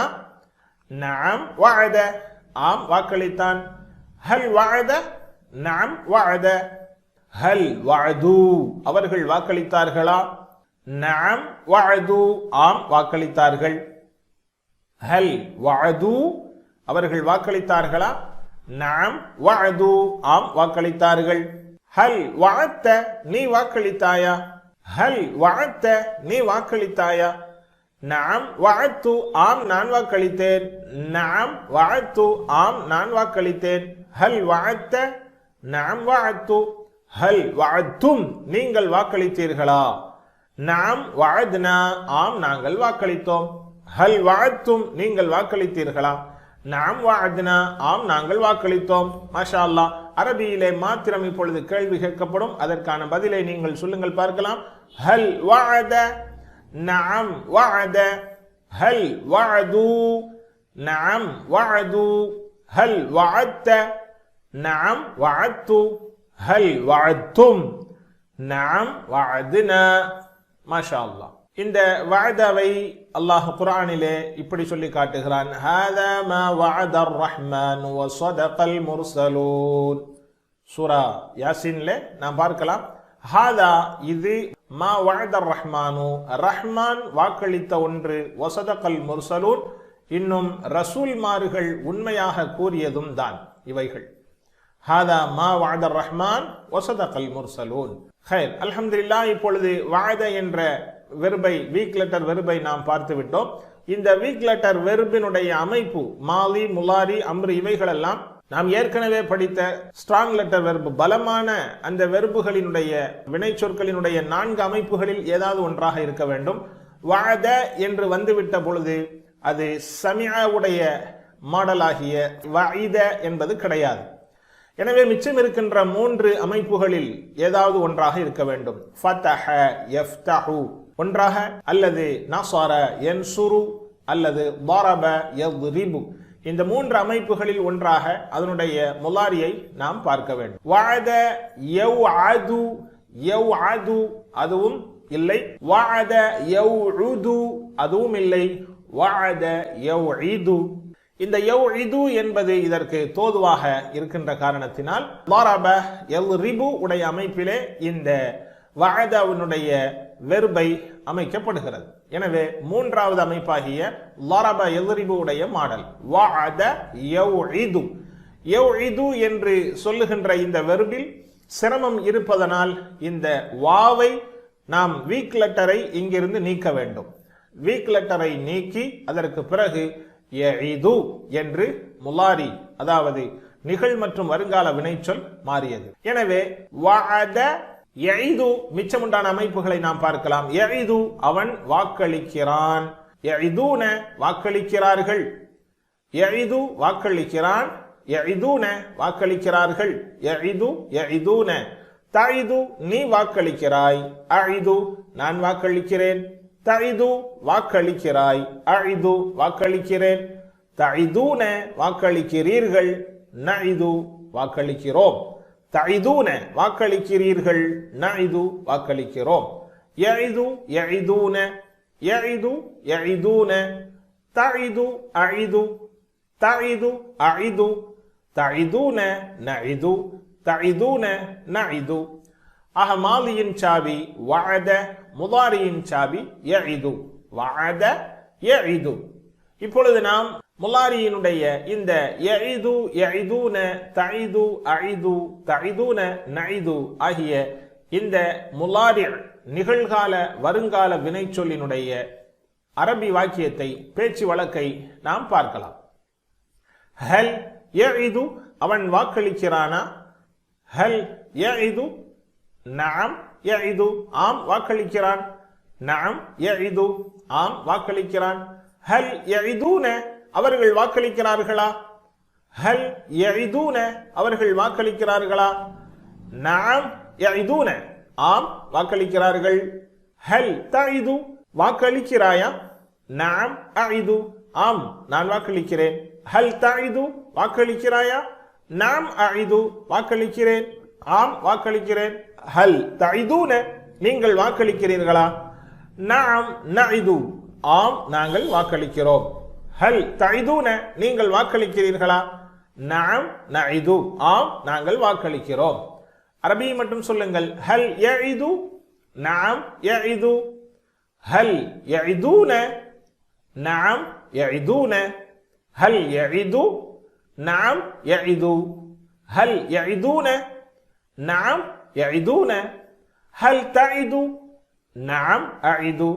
நஅம் வஅத ஆம் வாக்களித்தான். ஹல் வஅத நஅம் வஅத. ஹல் வஅது அவர்கள் வாக்களித்தார்களா? நஅம் வஅது ஆம் வாக்களித்தார்கள். ஹல் வஅது அவர்கள் வாக்களித்தார்களா? நஅம் வஅது ஆம் வாக்களித்தார்கள். ஹல் வஅத்த நீ வாக்களித்தாயா? ஹல் வஅத்த நீ வாக்களித்தாயா? நஅம் வஅத்து ஆம் நான் வாக்களித்தேன். நஅம் வஅத்து ஆம் நான் வாக்களித்தேன். ஹல் வஅத்த நஅம் வஅத்து. ஹல் வஅத்தும் நீங்கள் வாக்களித்தீர்களா? நஅம் வஅத்னா ஆம் நாங்கள் வாக்களித்தோம். ஹல் வஅத்தும் நீங்கள் வாக்களித்தீர்களா? நஅம் வஅத்னா ஆம் நாங்கள் வாக்களித்தோம். மாஷா அல்லாஹ். அரபியிலே மாத்திரம் இப்பொழுது கேள்வி கேட்கப்படும். அதற்கான பதிலை நீங்கள் சொல்லுங்கள் பார்க்கலாம். ஹல் வஅத நஅம் வஅத. ஹல் வஅது நஅம் வஅது. ஹல் வஅத்த நஅம் வஅத்து. ஹல் வஅத்தும் நஅம் வஅத்னா. மாஷா அல்லாஹ். இந்த வஅதாவை அல்லாஹ் குர்ஆனிலே இப்படி சொல்லி காட்டுகிறான். ஹாதா மா வஅதர் ரஹ்மான் வ ஸதகல் முர்ஸலூன். சூரா யாசின்லே நாம் பார்க்கலாம். ஹாதா இது, மா வஅதர் ரஹ்மானு ரஹ்மான் வாக்களித்த ஒன்று, வ ஸதகல் முர்ஸலூன் இன்னும் ரசூல்மார்கள் உண்மையாக கூறியதும் தான் இவைகள். ஹாதா மா வஅதர் ரஹ்மான் வ ஸதகல் முர்ஸலூன். ஹைர், அல்ஹம்துலில்லாஹ். இப்பொழுது வஅத என்ற வெர்பை, வீக் லெட்டர் வெர்பை நாம் பார்த்து விட்டோம். இந்த வீக் லெட்டர் வெர்பினுடைய அமைப்பு மாலி, முலாரி, அம்ரு இவைகளெல்லாம் நாம் ஏற்கனவே படித்த ஸ்ட்ராங் லெட்டர் வெர்பு, பலமான அந்த வெர்புகளினுடைய வினைச்சொற்களினுடைய 4 அமைப்புகளில் ஏதாவது ஒன்றாக இருக்க வேண்டும். வஅத என்று வந்துவிட்ட பொழுது அது சமிஅவுடைய மாடலாகிய வஇத என்பது கிடையாது. எனவே மிச்சம் இருக்கின்ற 3 அமைப்புகளில் ஏதாவது ஒன்றாக இருக்க வேண்டும். ஃபதஹ யஃப்தஹு ஒன்றாக, அல்லது நஸர யன்சுரு, அல்லது ضرب யضرب. இந்த மூன்று அமைப்புகளில் ஒன்றாக அதனுடைய முலாரியை நாம் பார்க்க வேண்டும். வஅத யவ்அது, யவ்அது அதுவும் இல்லை. வஅத யவ்உது அதுவும் இல்லை. வஅத யவ்இது. இந்த யவ்இது என்பது இதற்கு தோதுவாக இருக்கின்ற காரணத்தினால் ضرب يضرب உடைய அமைப்பிலே இந்த வஅதனுடைய வெர்பை அமைக்கப்படுகிறது. எனவே மூன்றாவது அமைப்பாகிய ضرب يضرب உடைய மாடல் வஅத யவ்இது. யவ்இது என்று சொல்லுகின்ற இந்த வெர்பில் சிரமம் இருப்பதனால் இந்த வாவை நாம் வீக் லெட்டரை இங்கிருந்து நீக்க வேண்டும். வீக் லெட்டரை நீக்கி அதற்கு பிறகு யஇது என்று முலாரி, அதாவது நிகழ் மற்றும் வருங்கால வினைச்சொல் மாறியது. எனவே வஅத யஇது மிச்சமுண்டான அமைப்புகளை நாம் பார்க்கலாம். யஇது அவன் வாக்களிக்கிறான். யஇதுன வாக்களிக்கிறார்கள். யஇது வாக்களிக்கிறான். யஇதுன வாக்களிக்கிறார்கள். யஇது யஇதுன. தஇது நீ வாக்களிக்கிறாய். அஇது நான் வாக்களிக்கிறேன். தஇது வாக்களிக்கிறாய். அஇது வாக்களிக்கிறேன். தஇதுன வாக்களிக்கிறீர்கள். நஇது வாக்களிக்கிறோம். தஇதுன வாக்களிக்கிறீர்கள். நஇது வாக்களிக்கிறோம். யஇது யஇதுன. யஇது யஇதுன. தஇது அஇது. தஇது அஇது. தஇதுன நஇது. தஇதுன நஇது. ஆக மாலியின் சாவி வஅத, முதாரியின் சாவி யஇது. வஅத யஇது. இப்பொழுது நாம் முலாரியினுடைய இந்த யஇது யஇதுன தஇது அஇது தஇதுன நஇது ஆகிய இந்த முலாரி நிகழ்கால வருங்கால வினைச்சொல்லினுடைய அரபி வாக்கியத்தை, பேச்சு வழக்கை நாம் பார்க்கலாம். ஹல் யஇது அவன் வாக்களிக்கிறானா? ஹல் யஇது நஅம் யஇது ஆம் வாக்களிக்கிறான். நஅம் யஇது ஆம் வாக்களிக்கிறான். ஹல் யஇதுன அவர்கள் வாக்களிக்கிறார்களா? ஹல் யஇதுன அவர்கள் வாக்களிக்கிறார்களா? நஅம் யஇதுன ஆம் வாக்களிக்கிறார்கள். ஹல் தஇது வாக்களிக்கிறாயா? நஅம் அஇது ஆம் நான் வாக்களிக்கிறேன். ஹல் தஇது வாக்களிக்கிறாயா? நஅம் அஇது வாக்களிக்கிறேன். ஆம் வாக்களிக்கிறேன். ஹல் தஇதுன நீங்கள் வாக்களிக்கிறீர்களா? நஅம் நஇது ஆம் நாங்கள் வாக்களிக்கிறோம். ஹல் தஇதுன நீங்கள் வாக்களிக்கிறீர்களா? நஅம் நஇது ஆம் நாங்கள் வாக்களிக்கிறோம். அரபி மட்டும் சொல்லுங்கள். ஹல் யஇது நஅம் யஇது. ஹல் யஇதுன நஅம் யஇதுன. ஹல் யஇது நஅம் யஇது. ஹல் யஇதுன நஅம் யஇதுன. ஹல் தஇது நஅம் அஇது.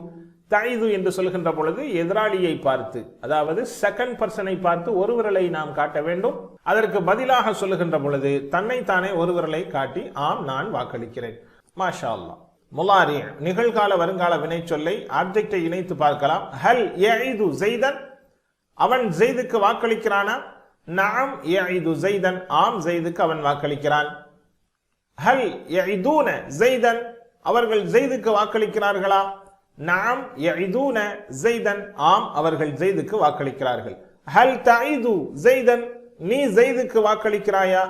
தஇது என்று சொல்கின்ற பொழுது எதிராளியை பார்த்து, அதாவது செகண்ட் பர்சனை பார்த்து ஒரு விரலை நாம் காட்ட வேண்டும். அதற்கு பதிலாக சொல்லுகின்ற பொழுது தன்னைத்தானே ஒரு விரலை காட்டி ஆம் நான் வாக்களிக்கிறேன். மாஷா அல்லாஹ். முலாரி நிகழ்கால வருங்கால வினைச்சொல்லை ஆப்ஜெக்டை இணைத்து பார்க்கலாம். ஹல் யஇது ஸைதன் அவன் ஸைதுக்கு வாக்களிக்கிறானா? நஅம் யஇது ஸைதன் ஆம் ஸைதுக்கு அவன் வாக்களிக்கிறான். ஹல் யஇதுன ஸைதன் அவர்கள் ஸைதுக்கு வாக்களிக்கிறார்களா? நஅம் யஇதுன ஸைதன் ஆம் அவர்கள் ஸைதுக்கு வாக்களிக்கிறார்கள். ஹல் தஇது ஸைதன் நீ ஸைதுக்கு வாக்களிக்கிறாயா?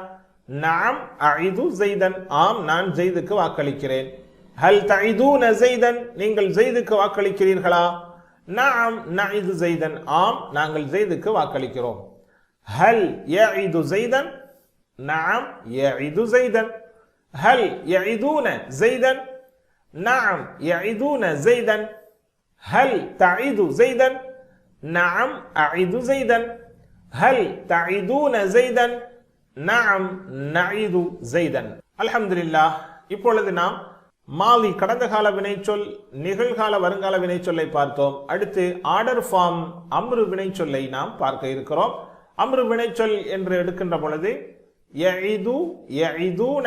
நஅம் அஇது ஸைதன் ஆம் நான் ஸைதுக்கு வாக்களிக்கிறேன். ஹல் தஇதுன ஸைதன் நீங்கள் ஸைதுக்கு வாக்களிக்கிறீர்களா? நஅம் நஇது ஸைதன் ஆம் நாங்கள் ஸைதுக்கு வாக்களிக்கிறோம். ஹல் யஇது ஸைதன் நஅம் யஇது ஸைதன். ஹல் யஇதுன ஸைதன் நஅம் யஇதுன ஸைதன். ஹல் தஇது ஸைதன் நஅம் அஇது ஸைதன். ஹல் தஇதுன ஸைதன் நஅம் நஇது ஸைதன். அல்ஹம்துலில்லாஹ். இப்பொழுது நாம் மாலி கடந்த கால வினைச்சொல், நிகழ்கால வருங்கால வினைச்சொல்லை பார்த்தோம். அடுத்து ஆர்டர் ஃபார்ம் அம்ரு வினைச்சொல்லை நாம் பார்க்க இருக்கிறோம். அம்ரு வினைச்சொல் என்று எடுக்கின்ற பொழுது யஇது யஇதுன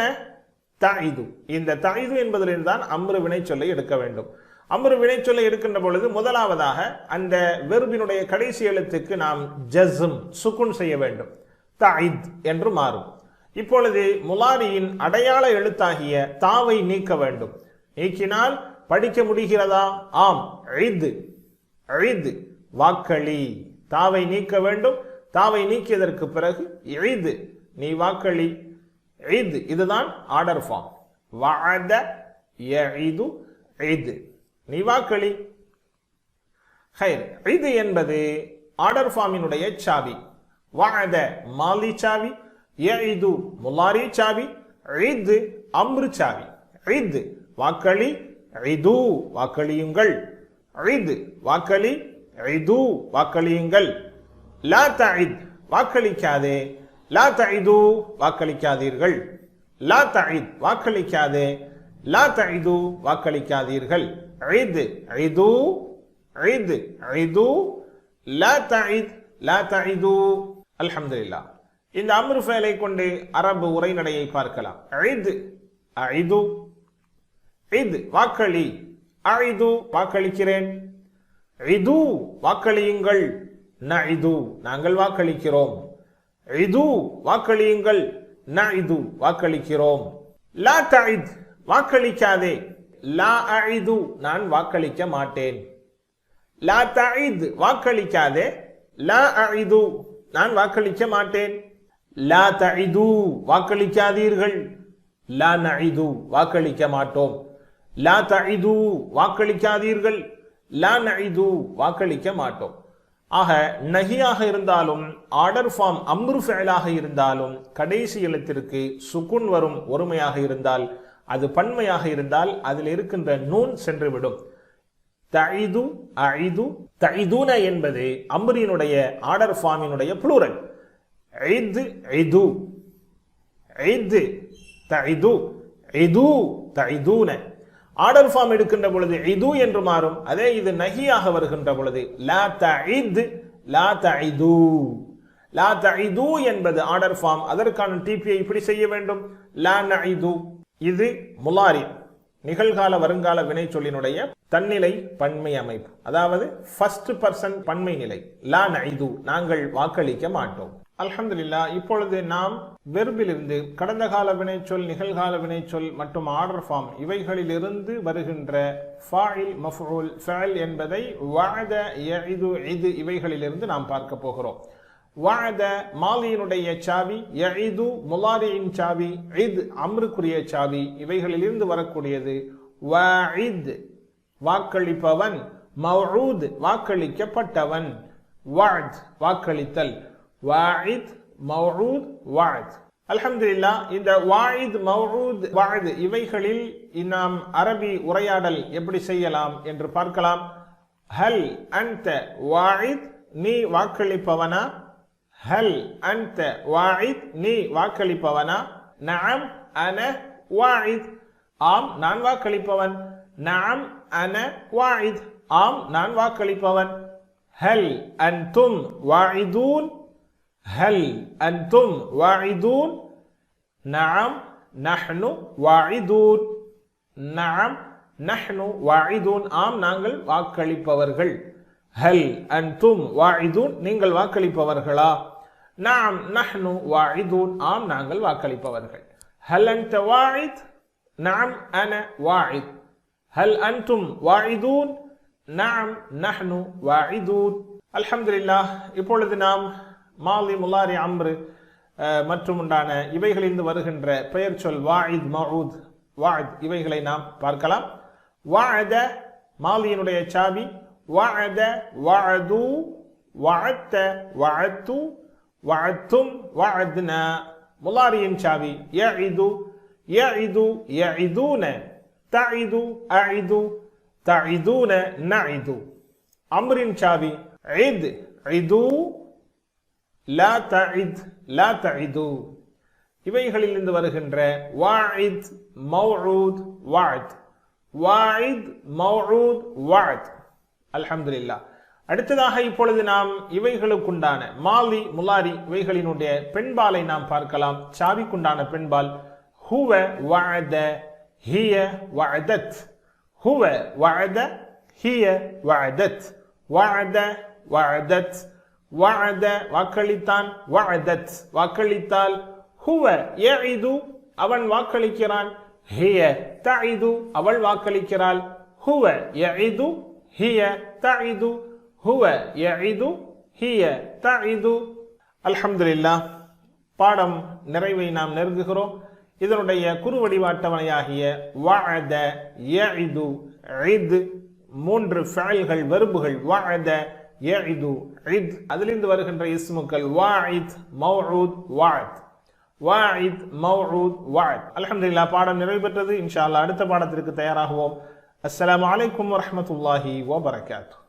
தஇது, இந்த தஇது என்பதிலிருந்து தான் அம்ரு வினைச்சொல்லை எடுக்க வேண்டும். அம்ரு வினைச்சொல்லை எடுக்கின்ற பொழுது முதலாவதாக அந்த வெர்பினுடைய கடைசி எழுத்துக்கு நாம் ஜஸ்ம் சுக்குன் செய்ய வேண்டும். தஇத் என்று மாறும். இப்பொழுது முலாரியின் அடையாள எழுத்தாகிய தாவை நீக்க வேண்டும். நீக்கினால் படிக்க முடிகிறதா? ஆம். இத் இத் வாக்களி. தாவை நீக்க வேண்டும். தாவை நீக்கியதற்கு பிறகு ஈத், நீ வாக்களி, ஈத். இதுதான் ஆர்டர் ஃபார்ம். வஅத யஈது ஈத், நீ வாக்களி. ஹைர், ஈத் என்பது ஆர்டர் ஃபார்மினுடைய சாவி. வஅத மாலி சாவி, யஈது முலாரி சாவி, ஈத் அம்ரு சாவி. ஈத் வாக்களி, ஈது வாக்களியுங்கள். ஈத் வாக்களி, ஈது வாக்களியுங்கள். லா தஇத் வாக்களிக்காதே, லா தஇது வாக்களிக்காதீர்கள். லா தஇத் வாக்களிக்காதே, லா தஇது வாக்களிக்காதீர்கள். ஈத் ஈது, ஈத் ஈது, லா தஇத் லா தஇது. அல்ஹம்துலில்லாஹ். இந்த அம்ரு ஃபஅலை கொண்டு அரபு உரைநடையை பார்க்கலாம். ஈத் அஇது, ஈத் வாக்களி, அஇது வாக்களிக்கிறேன். ஈது வாக்களியுங்கள், நஇது நாங்கள் வாக்களிக்கிறோம். ஈது வாக்களியுங்கள், நஇது வாக்களிக்கிறோம். லா தஇத் வாக்களிக்காதே, லா அஇது நான் வாக்களிக்க மாட்டேன். லா தஇத் வாக்களிக்காதே, லா அஇது நான் வாக்களிக்க மாட்டேன். லா தஇது வாக்களிக்காதீர்கள், லா நஇது வாக்களிக்க மாட்டோம். லா தஇது வாக்களிக்காதீர்கள், லா நஇது வாக்களிக்க மாட்டோம். ஆக நஹியாக இருந்தாலும் ஆர்டர் ஃபார்ம் அம்ரு ஃபஅலாக இருந்தாலும் கடைசி எழுத்திற்கு சுகுன் வரும் ஒருமையாக இருந்தால், அது பன்மையாக இருந்தால் அதில் இருக்கின்ற நூன் சென்றுவிடும். தஇது அஇது, தஇதுன என்பது அம்ரினுடைய ஆர்டர் ஃபார்மினுடைய ப்ளூரல். ஈத் ஈது, ஈத் தஇது, ஈது தஇதுன. ஆர்டர் ஃபார்ம் எடுக்கின்ற பொழுது இது என்று மாறும். அதே இது நஹியாக வருகின்ற பொழுது லா தஇத் லா தஇது. லா தஇது என்பது ஆர்டர் ஃபார்ம். அதற்கான டிபியை இப்படி செய்ய வேண்டும். லா நஇது, இது முலாரி, நிகழ்கால வருங்கால வினை சொல்லினுடைய தன்னிலை பன்மை அமைப்பு, அதாவது ஃபர்ஸ்ட் பர்சன் பன்மை நிலை. லா நஇது நாங்கள் வாக்களிக்க மாட்டோம். அல்ஹம்துலில்லாஹ். இப்பொழுது நாம் வெர்பிலிருந்து கடந்த கால வினைச்சொல், நிகழ்கால வினைச்சொல் மற்றும் ஆர்டர் ஃபார்ம் இவைகளிலிருந்து வருகின்ற ஃபாஇல், மஃஊல், ஃபஅல் என்பதை வஅத, யஇது, இத் இவைகளிலிருந்து நாம் பார்க்க போகிறோம். வஅத மாலியினுடைய சாவி, யஇது முலாரியின் சாவி, இத் அம்ருக்குரிய சாவி. இவைகளிலிருந்து வரக்கூடியது வஇத் வாக்களிப்பவன், மவ்ஊத் வாக்களிக்கப்பட்டவன், வஅத் வாக்களித்தல். வாஇத் மவ்ஊத் வஅத். அல்ஹம்துலில்லாஹ். இந்த வாஇத் மவ்ஊத் வஅத் இவைகளில் நாம் அரபி உரையாடல் எப்படி செய்யலாம் என்று பார்க்கலாம். ஹல் அன்த வாஇத், நீ வாக்களிப்பவனா? ஹல் அன்த வாஇத், நீ வாக்களிப்பவனா? நஅம் அன வாஇத், ஆம் நான் வாக்களிப்பவன். நஅம் அன வாஇத், ஆம் நான் வாக்களிப்பவன். ஹல் அன்தும் வாஇதூன், ஹல் அன்தும் வாஇதூன்? நஅம் நஹ்னு வாஇதூன். நஅம் நஹ்னு வாஇதூன், ஆம் நாங்கள் வாக்களிப்பவர்கள். ஹல் அன்தும் வாஇதூன், நீங்கள் வாக்களிப்பவர்களா? நஅம் நஹ்னு வாஇதூன், ஆம் நாங்கள் வாக்களிப்பவர்கள். ஹல் அன்த வாஇத்? நஅம் அன வாஇத். ஹல் அன்தும் வாஇதூன்? நஅம் நஹ்னு வாஇதூன். அல்ஹம்துலில்லாஹ். இப்பொழுது நாம் மாலி, முலாரி, அம்ரு மற்றும் உண்டான இவைகளிலிருந்து வருகின்ற பெயர் சொல் வாஇத், மவ்ஊத், வஅத் இவைகளை நாம் பார்க்கலாம். வஅத மாலியினுடைய சாவி. வஅத வஅது, வஅத்த வஅத்து, வஅத்தும் வஅத்னா. முலாரியின் சாவி. யஇது யஇது யஇதூன, தஇது அஇது தஇதூன நஇது. அம்ரின் சாவி. இத் இது, லா தஇத் லா தஇது. இவைகளிலிருந்து வருகின்ற வாஇத் மவ்ஊத் வஅத், வாஇத் மவ்ஊத் வஅத். அல்ஹம்துலில்லாஹ். அடுத்ததாக இப்பொழுது நாம் இவைகளுக்குண்டான மாலி, முலாரி இவைகளினுடைய பெண்பாலை நாம் பார்க்கலாம். சாவிக்குண்டான பெண்பால் ஹுவ வஅத, ஹிய வஅதத். ஹுவ வஅத, ஹிய வஅதத். வஅத வஅதத், வஅத வாக்களித்தான், வஅதத் வாக்களித்தால். ஹுவ யஇது, அவன் வாக்களிக்கிறான். ஹிய தஇது, அவள் வாக்களிக்கிறாள். ஹுவ யஇது, ஹிய தஇது. ஹுவ யஇது, ஹிய தஇது. அல்ஹம்துலில்லாஹ், பாடம் நிறைவை நாம் நெருங்குகிறோம். இதனுடைய குறுவடிவ அட்டவணையாகிய வஅத, யஇது, இத், 3 ஃபஅல்கள், வெர்புகள். வஅத, யஇது, இத், அதிலிருந்து வருகின்ற இஸ்முக்கள் வாஇத், மவ்ஊத், வஅத். வாஇத், மவ்ஊத், வஅத். அல்ஹம்துலில்லாஹ், பாடம் நிறைவு பெற்றது. இன்ஷா அல்லாஹ் அடுத்த பாடத்திற்கு தயாராகுவோம். அஸ்ஸலாமு அலைக்கும் வரஹ்மத்துல்லாஹி வபரகாத்துஹு.